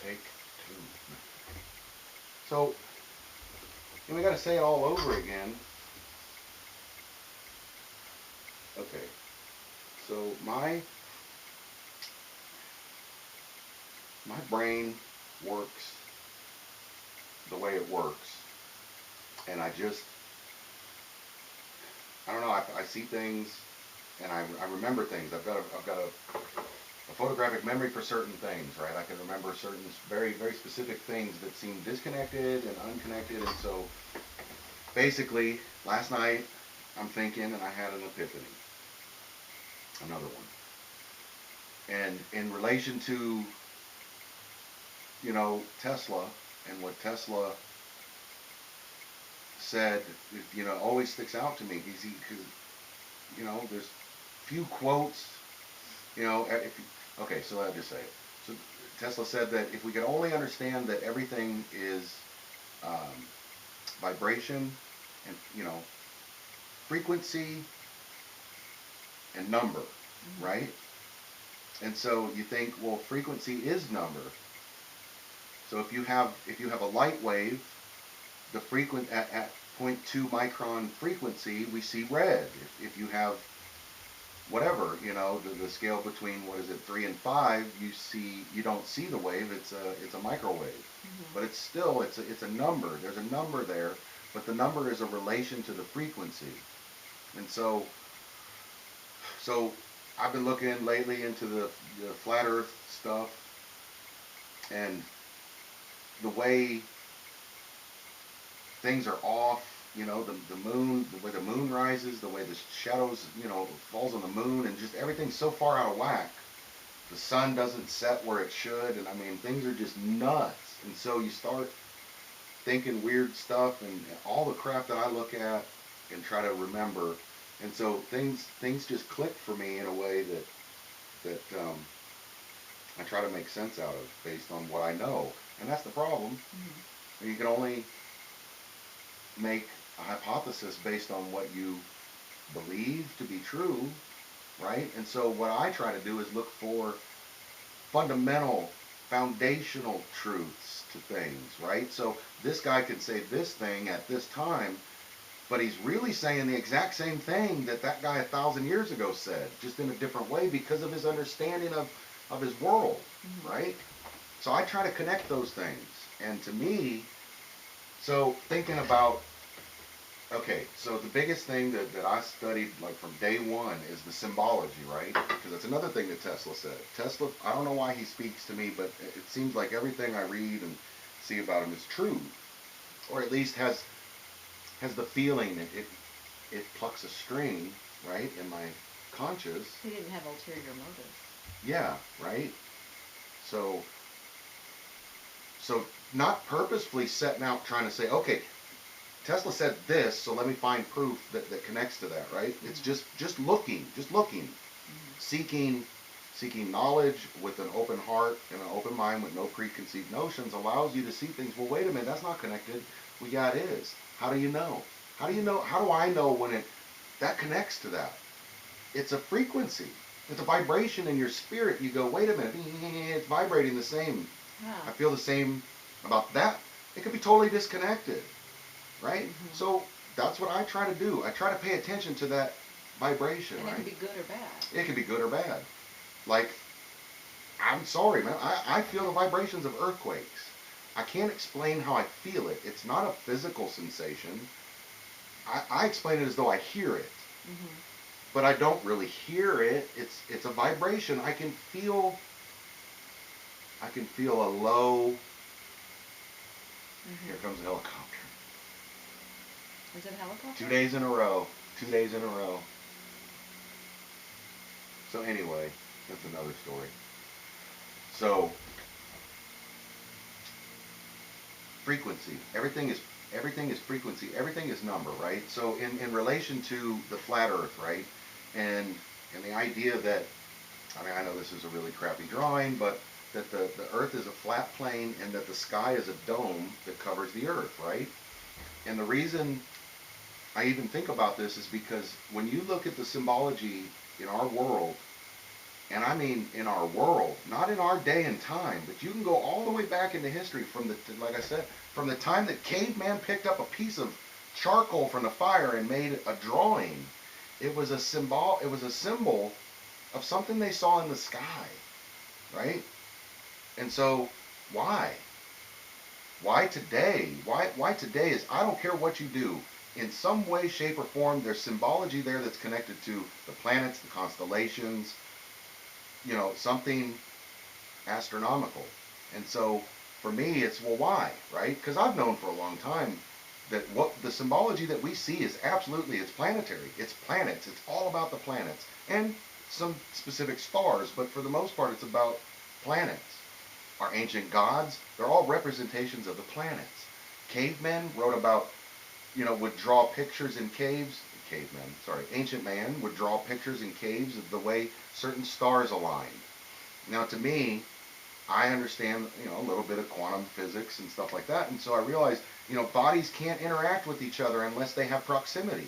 Take two. So, and we got to say it all over again. Okay. So my brain works the way it works, and I don't know. I see things, and I remember things. I've got a photographic memory for certain things, right? I can remember certain very very specific things that seem disconnected and unconnected, and so basically last night I'm thinking, and I had an epiphany, another one, and in relation to Tesla and what Tesla said, always sticks out to me because there's few quotes. Okay, so I'll just say it. So Tesla said that if we could only understand that everything is um, vibration and frequency and number, right? And so you think, well, frequency is number. So if you have a light wave, the frequent at zero point 0.2 micron frequency, we see red. If you have whatever, the scale between what is it, 3 and 5, you don't see the wave. It's a microwave, but it's a number. There's a number there, but the number is a relation to the frequency, and so I've been looking lately into the flat Earth stuff and the way things are off. The moon, the way the moon rises, the way the shadows, falls on the moon, and just everything's so far out of whack. The sun doesn't set where it should, and I mean, things are just nuts. And so you start thinking weird stuff, and all the crap that I look at and try to remember. And so things just click for me in a way that I try to make sense out of based on what I know. And that's the problem. You can only make a hypothesis based on what you believe to be true, right? And so what I try to do is look for fundamental, foundational truths to things, right? So this guy could say this thing at this time, but he's really saying the exact same thing that guy 1,000 years ago said, just in a different way because of his understanding of his world, right? So I try to connect those things. And to me, so thinking about, okay, so the biggest thing that I studied like from day one is the symbology, right? Because that's another thing that Tesla said. Tesla, I don't know why he speaks to me, but it seems like everything I read and see about him is true, or at least has the feeling that it plucks a string, right, in my conscious. He didn't have ulterior motives. Yeah, right. So so not purposefully setting out trying to say, okay, Tesla said this, so let me find proof that connects to that, right? It's just looking, seeking seeking knowledge with an open heart and an open mind with no preconceived notions allows you to see things. Well, wait a minute, that's not connected. Well, yeah, it is. How do you know? How do you know? How do I know when that connects to that? It's a frequency. It's a vibration in your spirit. You go, wait a minute, it's vibrating the same. Yeah. I feel the same about that. It could be totally disconnected, right? Mm-hmm. So that's what I try to do. I try to pay attention to that vibration, And right? it can be good or bad. It can be good or bad. Like, I'm sorry, man. I feel the vibrations of earthquakes. I can't explain how I feel it. It's not a physical sensation. I explain it as though I hear it. Mm-hmm. But I don't really hear it. It's a vibration. I can feel a low. Mm-hmm. Here comes a helicopter. Is it a helicopter? 2 days in a row. 2 days in a row. So anyway, that's another story. So frequency. Everything is frequency. Everything is number, right? So in relation to the flat Earth, right? And the idea that, I mean, I know this is a really crappy drawing, but that the Earth is a flat plane and that the sky is a dome that covers the Earth, right? And the reason I even think about this is because when you look at the symbology in our world and I mean in our world, not in our day and time, but you can go all the way back into history from the, like I said, from the time that caveman picked up a piece of charcoal from the fire and made a drawing. It was a symbol. It was a symbol of something they saw in the sky, right? And so, why? Why today? Why today is, I don't care what you do. In some way, shape, or form, there's symbology there that's connected to the planets, the constellations, something astronomical. And so, for me, it's, well, why, right? Because I've known for a long time that what the symbology that we see is absolutely, it's planetary. It's planets. It's all about the planets. And some specific stars, but for the most part, it's about planets. Our ancient gods, they're all representations of the planets. Cavemen wrote about, would draw pictures in caves. Cavemen, sorry, ancient man would draw pictures in caves of the way certain stars aligned. Now, to me, I understand, a little bit of quantum physics and stuff like that, and so I realized, bodies can't interact with each other unless they have proximity.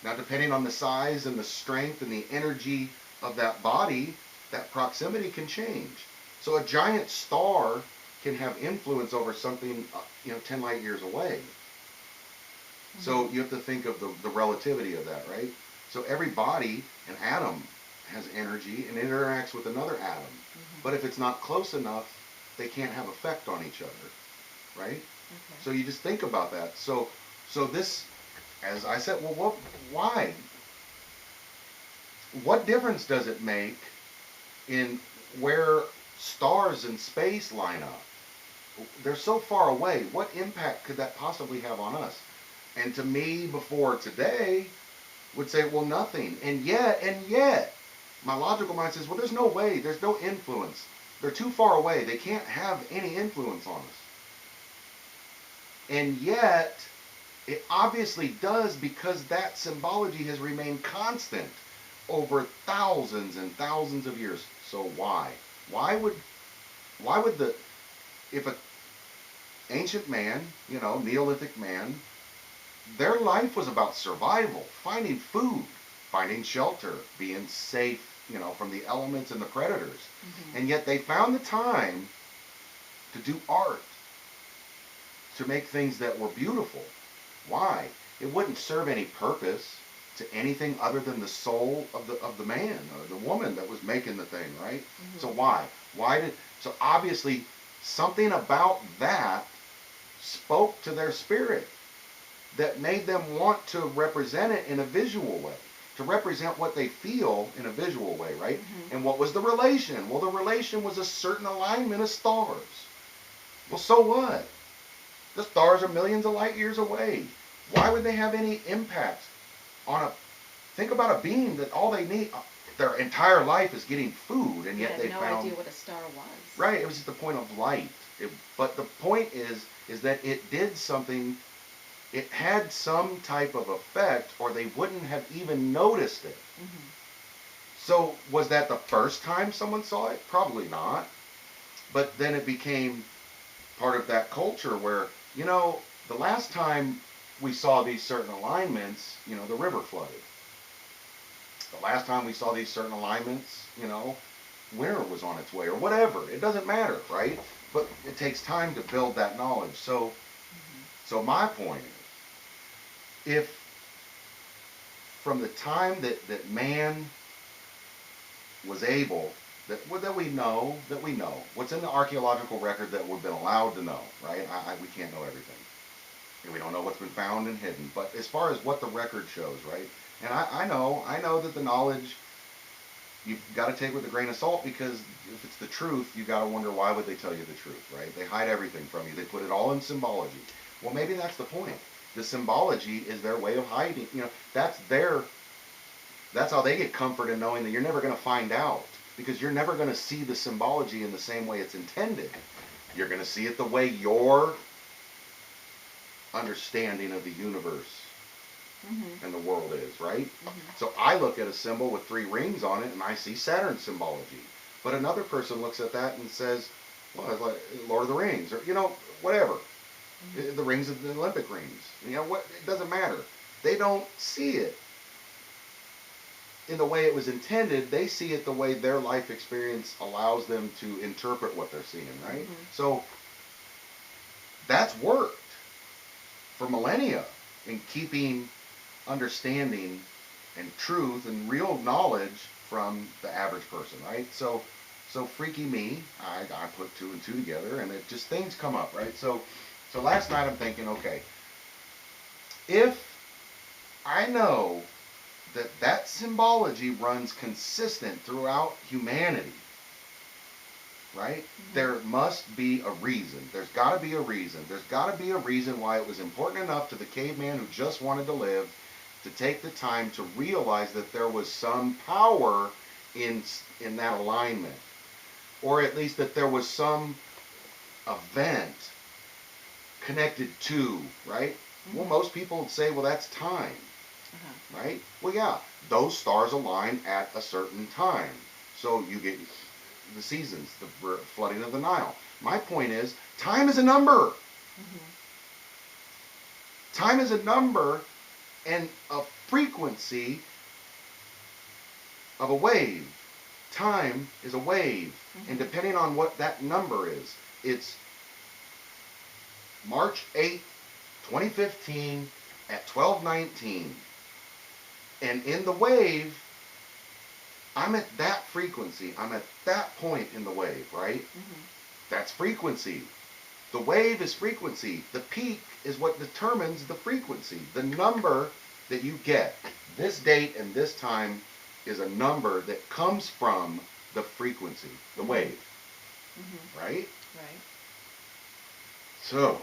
Now, depending on the size and the strength and the energy of that body, that proximity can change. So a giant star can have influence over something, 10 light years away. Mm-hmm. So you have to think of the relativity of that, right? So every body, an atom, has energy and it interacts with another atom. Mm-hmm. But if it's not close enough, they can't have effect on each other, right? Okay. So you just think about that. So this, as I said, well, why? What difference does it make in where stars in space line up? They're so far away. What impact could that possibly have on us? And to me, before today, would say, well, nothing. And yet, my logical mind says, well, there's no way. There's no influence. They're too far away. They can't have any influence on us. And yet, it obviously does, because that symbology has remained constant over thousands and thousands of years. So why? Why would if an ancient man, Neolithic man, their life was about survival, finding food, finding shelter, being safe, from the elements and the predators. Mm-hmm. And yet they found the time to do art, to make things that were beautiful. Why? It wouldn't serve any purpose to anything other than the soul of the man or the woman that was making the thing, right? Mm-hmm. So why? So obviously something about that spoke to their spirit that made them want to represent it in a visual way, to represent what they feel in a visual way, right? Mm-hmm. And what was the relation? Well, the relation was a certain alignment of stars. Well, so what? The stars are millions of light years away. Why would they have any impact on think about a being that all they need, their entire life is getting food, and yet they found... no idea what a star was. Right, it was just the point of light. But the point is that it did something, it had some type of effect, or they wouldn't have even noticed it. Mm-hmm. So was that the first time someone saw it? Probably not. But then it became part of that culture where, the last time we saw these certain alignments, the river flooded. The last time we saw these certain alignments, winter was on its way, or whatever. It doesn't matter, right? But it takes time to build that knowledge. So my point is, if from the time that man was able, that we know, what's in the archaeological record that we've been allowed to know, right? We can't know everything. And we don't know what's been found and hidden. But as far as what the record shows, right? And I know that the knowledge, you've got to take with a grain of salt, because if it's the truth, you've got to wonder, why would they tell you the truth, right? They hide everything from you. They put it all in symbology. Well, maybe that's the point. The symbology is their way of hiding. That's how they get comfort in knowing that you're never going to find out, because you're never going to see the symbology in the same way it's intended. You're going to see it the way your understanding of the universe and the world is, right? So I look at a symbol with 3 rings on it and I see Saturn symbology. But another person looks at that and says, well, it's like Lord of the Rings, or, whatever. The rings of the Olympic rings. What? It doesn't matter. They don't see it in the way it was intended. They see it the way their life experience allows them to interpret what they're seeing, right? So that's worked for millennia in keeping understanding and truth and real knowledge from the average person, right? So freaky me, I put two and two together, and it just things come up, right? So last night I'm thinking, okay, if I know that that symbology runs consistent throughout humanity, right? There must be a reason. There's got to be a reason. There's got to be a reason why it was important enough to the caveman who just wanted to live to take the time to realize that there was some power in that alignment, or at least that there was some event connected to, right? Well, most people would say, well, that's time, right? Well, yeah, those stars align at a certain time. So you get the seasons, the flooding of the Nile. My point is, time is a number. Time is a number and a frequency of a wave. Time is a wave. And depending on what that number is, it's March 8th, 2015 at 12:19. And in the wave, I'm at that frequency. I'm at that point in the wave, right? That's frequency. The wave is frequency. The peak is what determines the frequency. The number that you get, this date and this time, is a number that comes from the frequency, the wave. Right? Right. So,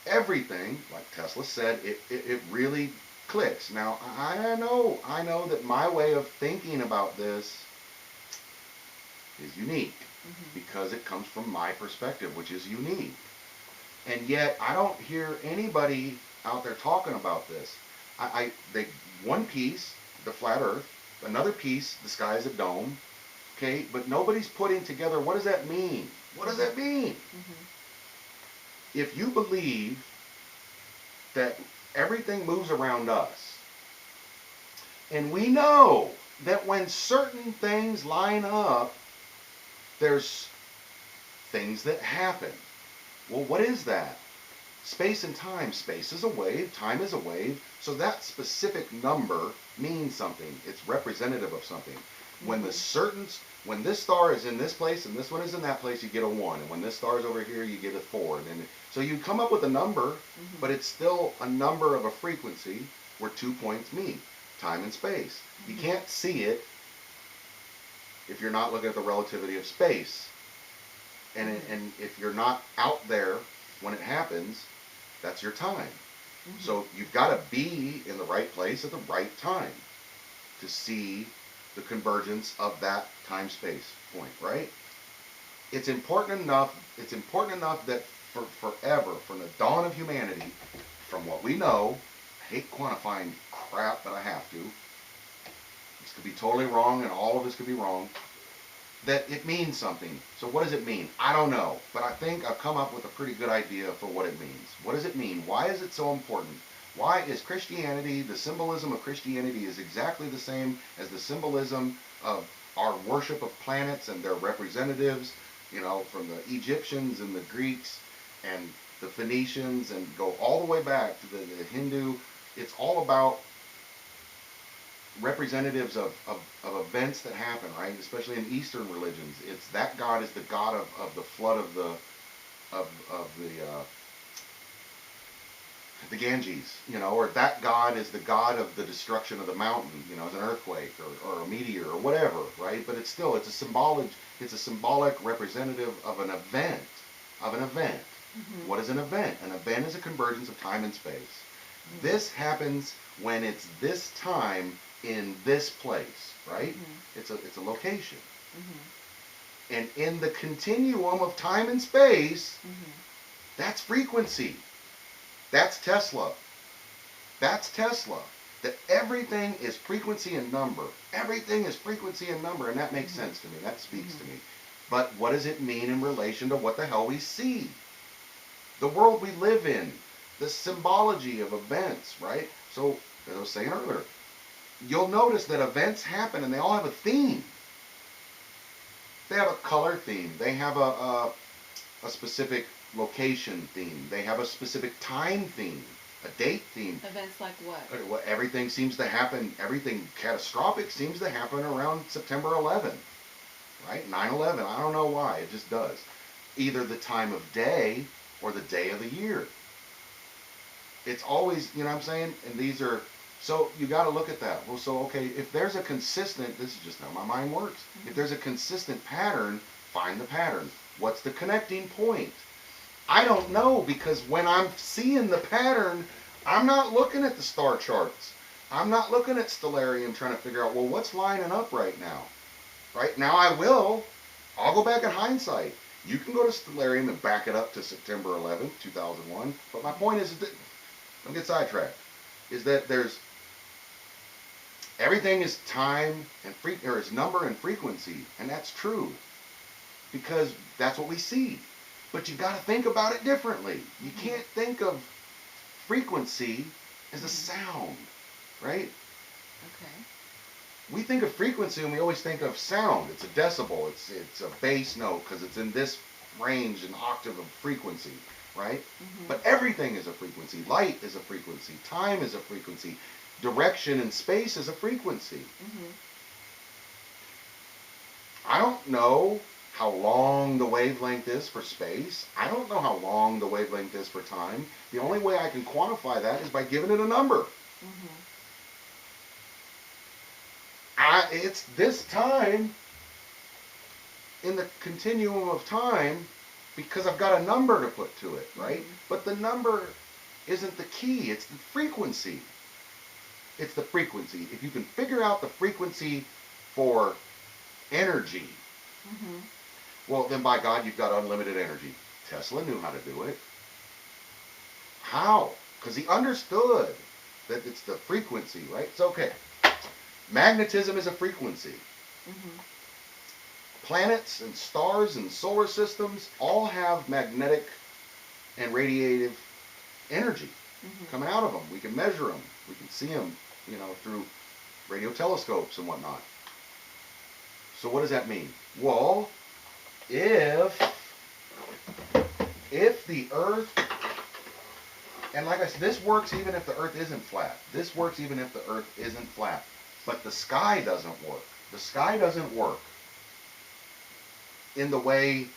everything, like Tesla said, it really clicks. Now, I know that my way of thinking about this is unique because it comes from my perspective, which is unique. And yet, I don't hear anybody out there talking about this. One piece, the flat Earth, another piece, the sky is a dome, okay? But nobody's putting together, what does that mean? What does that mean? If you believe that everything moves around us, and we know that when certain things line up, there's things that happen. Well, what is that? Space and time. Space is a wave, time is a wave, so that specific number means something. It's representative of something. When this star is in this place and this one is in that place, you get a 1. And when this star is over here, you get a 4. And so you come up with a number, but it's still a number of a frequency where 2 points meet, time and space. You can't see it if you're not looking at the relativity of space. And if you're not out there when it happens, that's your time. So you've got to be in the right place at the right time to see the convergence of that time-space point, right? It's important enough that forever, from the dawn of humanity, from what we know, I hate quantifying crap, but I have to. This could be totally wrong, and all of this could be wrong. That it means something. So what does it mean? I don't know, but I think I've come up with a pretty good idea for what it means. What does it mean? Why is it so important? Why is Christianity, the symbolism of Christianity is exactly the same as the symbolism of our worship of planets and their representatives, you know, from the Egyptians and the Greeks and the Phoenicians, and go all the way back to the Hindu. It's all about representatives of events that happen, right? Especially in Eastern religions. It's that God is the God of the flood of the Ganges, you know, or that God is the God of the destruction of the mountain, you know, as an earthquake or a meteor or whatever, right? But it's still, it's a symbolic representative of an event, What is an event? An event is a convergence of time and space. This happens when it's this time in this place, right? It's a location. And in the continuum of time and space, that's frequency. That's Tesla. That's Tesla. That everything is frequency and number. Everything is frequency and number, and that makes sense to me. That speaks to me. But what does it mean in relation to what the hell we see? The world we live in. The symbology of events, right? So, as I was saying earlier, you'll notice that events happen and they all have a theme. They have a color theme. They have a specific location theme. They have a specific time theme, a date theme. Events like what? Everything seems to happen, everything catastrophic seems to happen around September 11th, right? 9/11. I don't know why. It just does. Either the time of day or the day of the year. It's always, you know what I'm saying? And these are, so you got to look at that. Well, so, okay, if there's a consistent, this is just how my mind works. If there's a consistent pattern, find the pattern. What's the connecting point? I don't know, because when I'm seeing the pattern, I'm not looking at the star charts. I'm not looking at stellarium trying to figure out, well, what's lining up right now? Right now I will. I'll go back in hindsight. You can go to stellarium and back it up to September 11th, 2001. But my point is, don't get sidetracked, is that there's, everything is time and or is number and frequency, and that's true because that's what we see. But you got to think about it differently. You can't think of frequency as a sound, right? Okay. We think of frequency and we always think of sound. It's a decibel. It's a bass note because it's in this range and octave of frequency, right? But everything is a frequency. Light is a frequency. Time is a frequency. Direction and space is a frequency. I don't know how long the wavelength is for space. I don't know how long the wavelength is for time. The only way I can quantify that is by giving it a number. It's this time in the continuum of time because I've got a number to put to it, right? But the number isn't the key. It's the frequency. It's the frequency. If you can figure out the frequency for energy, well, then by God, you've got unlimited energy. Tesla knew how to do it. How? Because he understood that it's the frequency, right? It's okay. Magnetism is a frequency. Planets and stars and solar systems all have magnetic and radiative energy coming out of them. We can measure them. We can see them, you know, through radio telescopes and whatnot. So what does that mean? Well, if the Earth, and like I said, this works even if the Earth isn't flat. This works even if the Earth isn't flat. But the sky doesn't work. The sky doesn't work in the way,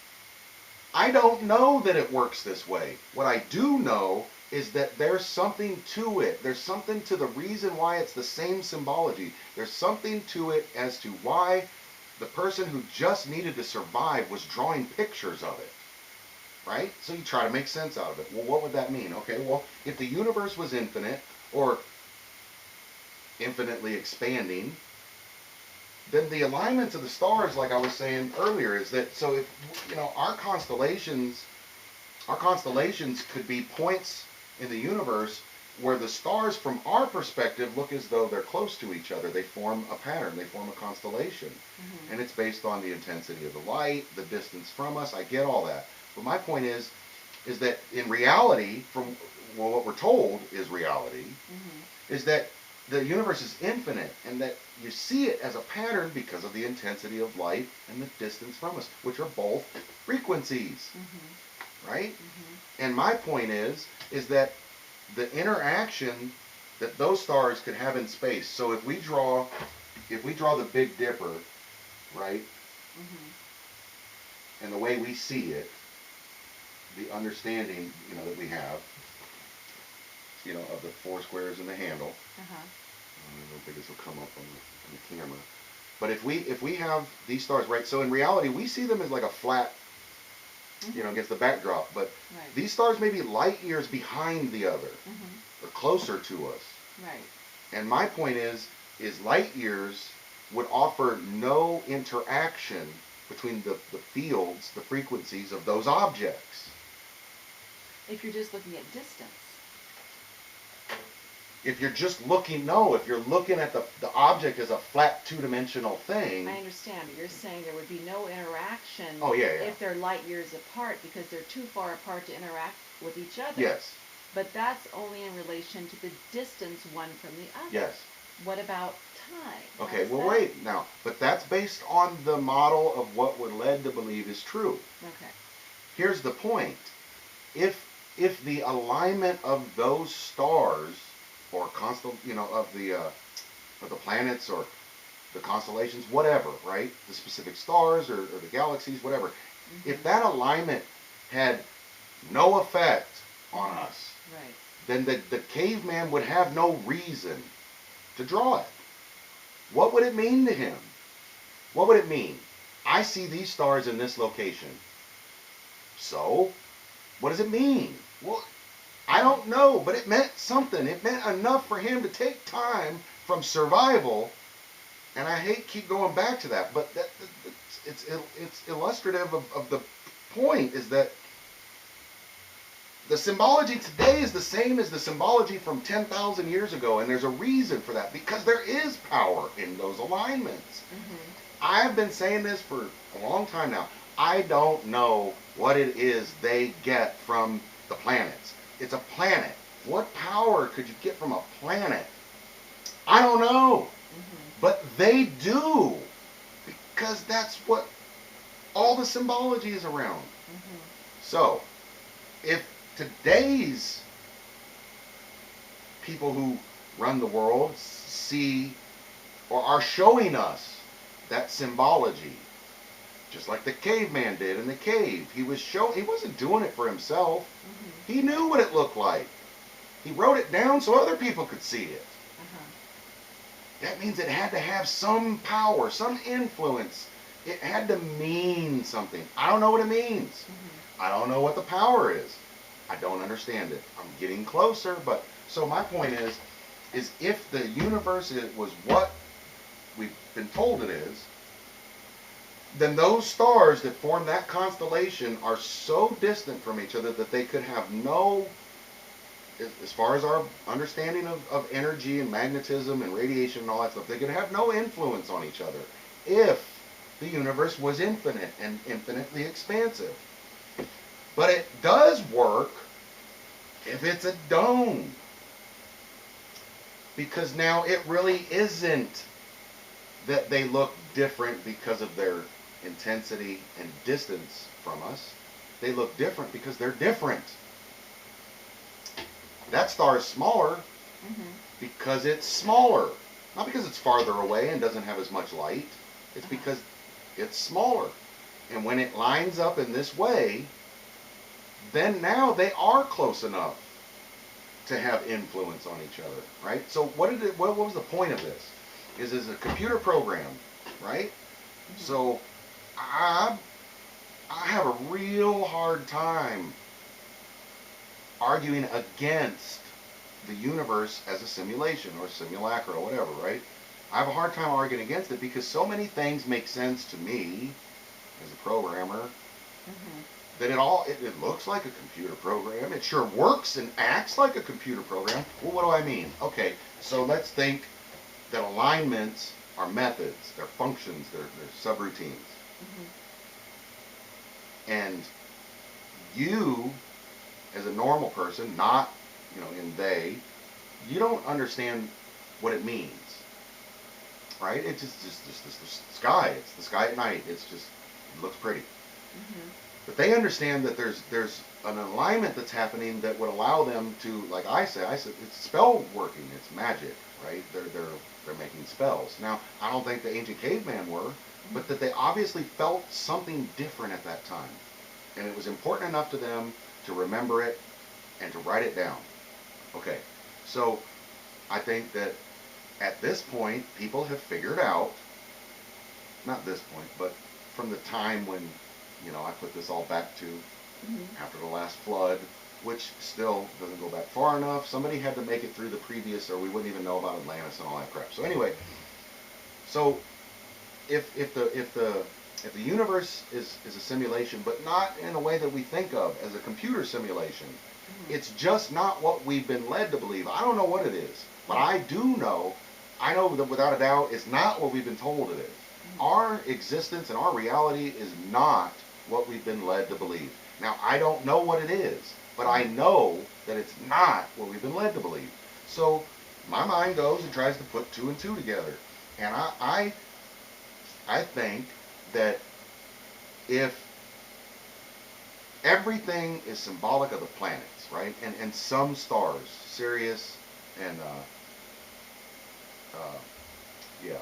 I don't know that it works this way. What I do know is that there's something to it. There's something to the reason why it's the same symbology. There's something to it as to why the person who just needed to survive was drawing pictures of it. Right? So you try to make sense out of it. Well, what would that mean? Okay, well, if the universe was infinite, or infinitely expanding, then the alignments of the stars, like I was saying earlier, is that, so if, you know, our constellations could be points in the universe where the stars from our perspective look as though they're close to each other. They form a pattern, they form a constellation. And it's based on the intensity of the light, the distance from us. I get all that. But my point is that in reality, from, well, what we're told is reality, is that the universe is infinite, and that you see it as a pattern because of the intensity of light and the distance from us, which are both frequencies, right? And my point is that the interaction that those stars could have in space. So if we draw the Big Dipper, right, and the way we see it, the understanding, you know, that we have, you know, of the four squares and the handle. I don't think this will come up on the camera. But if we have these stars, right, so in reality we see them as like a flat, you know, against the backdrop. But these stars may be light years behind the other, or closer to us. Right. And my point is light years would offer no interaction between the fields, the frequencies of those objects. If you're just looking at distance. If you're just looking, no, if you're looking at the object as a flat two-dimensional thing. I understand, but you're saying there would be no interaction if they're light years apart because they're too far apart to interact with each other. Yes. But that's only in relation to the distance one from the other. Yes. What about time. Okay, How's well, that? wait now. But that's based on the model of what we're led to believe is true. Okay. Here's the point. If if the alignment of those stars or of the planets or the constellations, whatever, right? The specific stars or the galaxies, whatever. If that alignment had no effect on us, Right. then the caveman would have no reason to draw it. What would it mean to him? What would it mean? I see these stars in this location. So, what does it mean? Well, I don't know, but it meant something. It meant enough for him to take time from survival, and I hate keep going back to that, but it's illustrative of the point is that the symbology today is the same as the symbology from 10,000 years ago, and there's a reason for that because there is power in those alignments. I've been saying this for a long time now. I don't know what it is they get from the planets. It's a planet. What power could you get from a planet? I don't know. But they do because that's what all the symbology is around. So, if today's people who run the world see or are showing us that symbology, just like the caveman did in the cave, he wasn't doing it for himself. He knew what it looked like. He wrote it down so other people could see it. That means it had to have some power, some influence. It had to mean something. I don't know what it means. I don't know what the power is. I don't understand it. I'm getting closer, but so my point is if the universe was what we've been told it is, then those stars that form that constellation are so distant from each other that they could have no, as far as our understanding of energy and magnetism and radiation and all that stuff, they could have no influence on each other if the universe was infinite and infinitely expansive. But it does work if it's a dome. Because now it really isn't that they look different because of their intensity and distance from us. They look different because they're different. That star is smaller because it's smaller. Not because it's farther away and doesn't have as much light. It's because it's smaller. And when it lines up in this way, then now they are close enough to have influence on each other, right? So what was the point of this? Is a computer program, right? So I have a real hard time arguing against the universe as a simulation or simulacra or whatever, right? I have a hard time arguing against it because so many things make sense to me as a programmer that it looks like a computer program. It sure works and acts like a computer program. Well, what do I mean? Okay, so let's think that alignments are methods, they're functions, they're subroutines. And you, as a normal person, not, in they, you don't understand what it means, right? It's just the sky. It's the sky at night. It looks pretty. But they understand that there's an alignment that's happening that would allow them to, like I said, it's spell working. It's magic, right? They're making spells. Now, I don't think the ancient caveman were, but that they obviously felt something different at that time. And it was important enough to them to remember it and to write it down. Okay, so I think that at this point, people have figured out, not this point, but from the time when, I put this all back to after the last flood, which still doesn't go back far enough. Somebody had to make it through the previous, or we wouldn't even know about Atlantis and all that crap. So anyway, so if the universe is a simulation, but not in a way that we think of as a computer simulation, it's just not what we've been led to believe. I don't know what it is, but I know that without a doubt, it's not what we've been told it is. Our existence and our reality is not what we've been led to believe. Now, I don't know what it is, but I know that it's not what we've been led to believe. So my mind goes and tries to put two and two together. And I think that if everything is symbolic of the planets, right? And some stars, Sirius and yeah,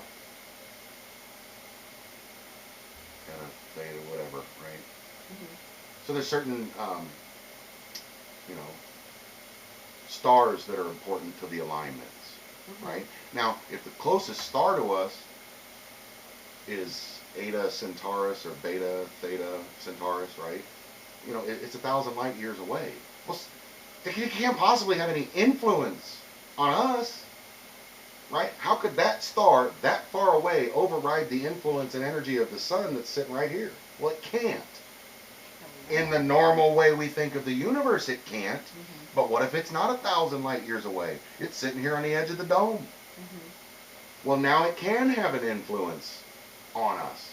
kind of theta, whatever, right? Mhm. So there's certain you know stars that are important to the alignments, Mhm. right? Now, if the closest star to us is Eta Centaurus or Beta Theta Centaurus, right? It's 1,000 light years away. Well, it can't possibly have any influence on us, right? How could that star that far away override the influence and energy of the sun that's sitting right here? Well, it can't. Oh, In the no. normal way we think of the universe, it can't. Mhm. But what if it's not 1,000 light years away? It's sitting here on the edge of the dome. Mhm. Well, now it can have an influence on us,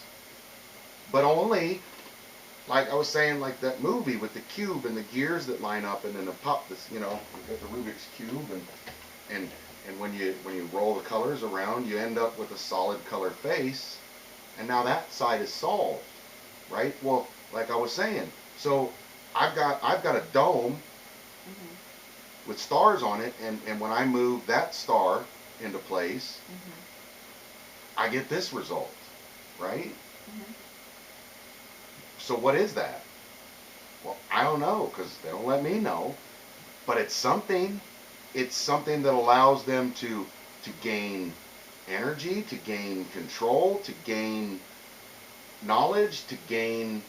but only, like I was saying, like that movie with the cube and the gears that line up, and then the pop. This, you got the Rubik's cube, and and when you roll the colors around, you end up with a solid color face, and now that side is solved, right? Well, like I was saying, so I've got a dome Mhm. with stars on it, and when I move that star into place, Mhm. I get this result, right? Mhm. So what is that? Well, I don't know because they don't let me know, but it's something. It's something that allows them to gain energy, to gain control, to gain knowledge, to gain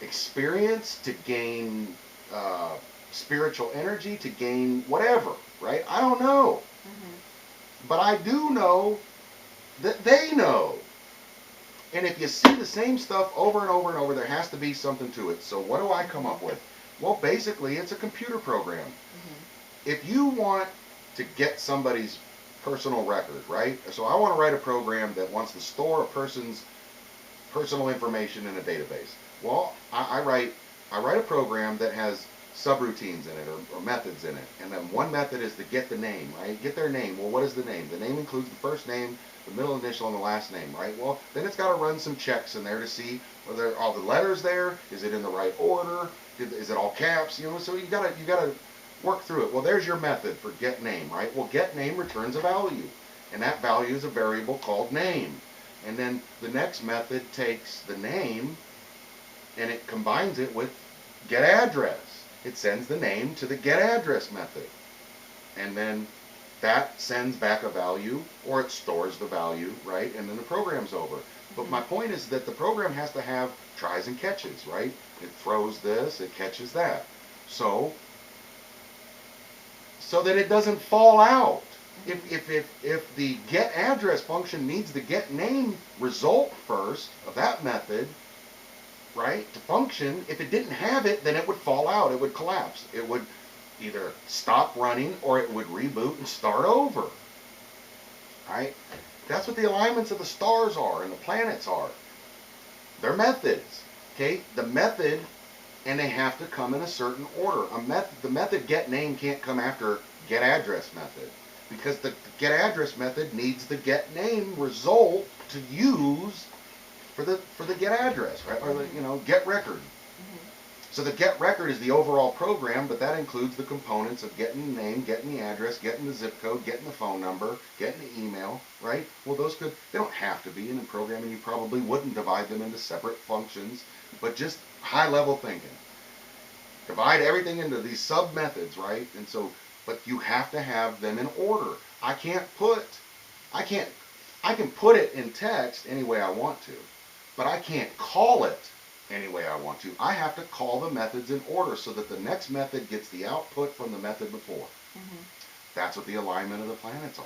experience, to gain uh, spiritual energy, to gain whatever, right? I don't know. Mhm. But I do know that they know. And if you see the same stuff over and over and over, there has to be something to it. So what do I come Mhm. up with? Well, basically, it's a computer program. Mhm. If you want to get somebody's personal record, right? So I want to write a program that wants to store a person's personal information in a database. Well, I write a program that has subroutines in it, or methods in it. And then one method is to get the name, right? Get their name. Well, what is the name? The name includes the first name, the middle initial, and the last name, right? Well, then it's got to run some checks in there to see whether all the letters there, is it in the right order, is it all caps, so you gotta work through it. Well, there's your method for get name, right? Well, get name returns a value, and that value is a variable called name. And then the next method takes the name and it combines it with get address. It sends the name to the get address method. And then that sends back a value, or it stores the value, right? And then the program's over. But my Mhm. point is that the program has to have tries and catches, right? It throws this, it catches that. So so that it doesn't fall out. Mhm. If the get address function needs the get name result first of that method, right, to function, if it didn't have it, then it would fall out. It would collapse. It would either stop running or it would reboot and start over, right? That's what the alignments of the stars are and the planets are. They're methods, okay? The method, and they have to come in a certain order. The method get name can't come after get address method because the get address method needs the get name result to use for the get address, right? Or the Mhm. get record. Mhm. So the get record is the overall program, but that includes the components of getting the name, getting the address, getting the zip code, getting the phone number, getting the email, right? Well, they don't have to be, and in programming you probably wouldn't divide them into separate functions, but just high level thinking. Divide everything into these sub methods, right? And so, but you have to have them in order. I can't put, I can't, I can put it in text any way I want to, but I can't call it any way I want to. I have to call the methods in order so that the next method gets the output from the method before. Mhm. That's what the alignment of the planets are.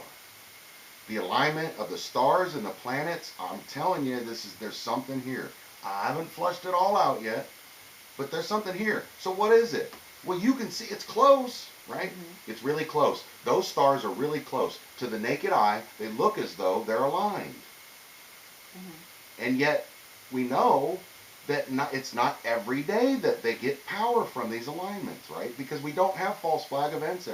The alignment of the stars and the planets, I'm telling you, there's something here. I haven't flushed it all out yet, but there's something here. So what is it? Well, you can see it's close, right? Mhm. It's really close. Those stars are really close. To the naked eye, they look as though they're aligned. Mhm. And yet, we know that it's not every day that they get power from these alignments, right? Because we don't have false flag events every